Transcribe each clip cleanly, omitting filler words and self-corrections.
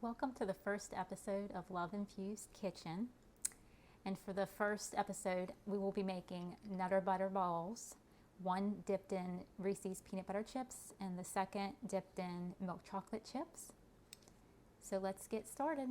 Welcome to the first episode of Love Infused Kitchen. And for the first episode, we will be making Nutter Butter Balls, one dipped in Reese's peanut butter chips and the second dipped in milk chocolate chips. So let's get started.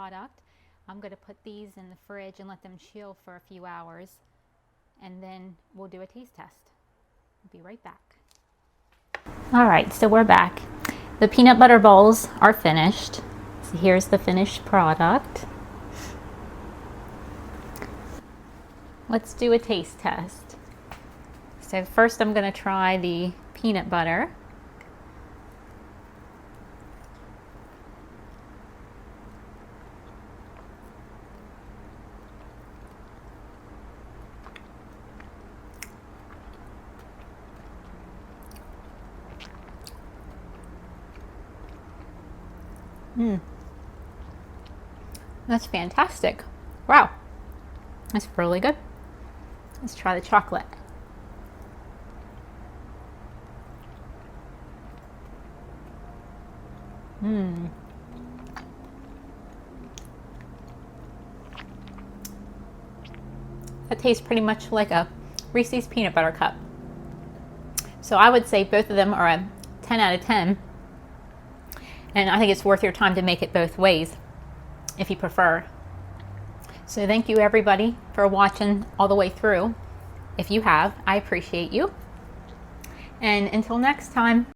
product. I'm going to put these in the fridge and let them chill for a few hours, and then we'll do a taste test. We'll be right back. All right, so we're back. The peanut butter bowls are finished. So here's the finished product. Let's do a taste test. So first I'm going to try the peanut butter. That's fantastic. Wow, that's really good. Let's try the chocolate. That tastes pretty much like a Reese's peanut butter cup. So I would say both of them are a 10 out of 10. And I think it's worth your time to make it both ways if you prefer. So thank you everybody for watching all the way through. If you have, I appreciate you. And until next time.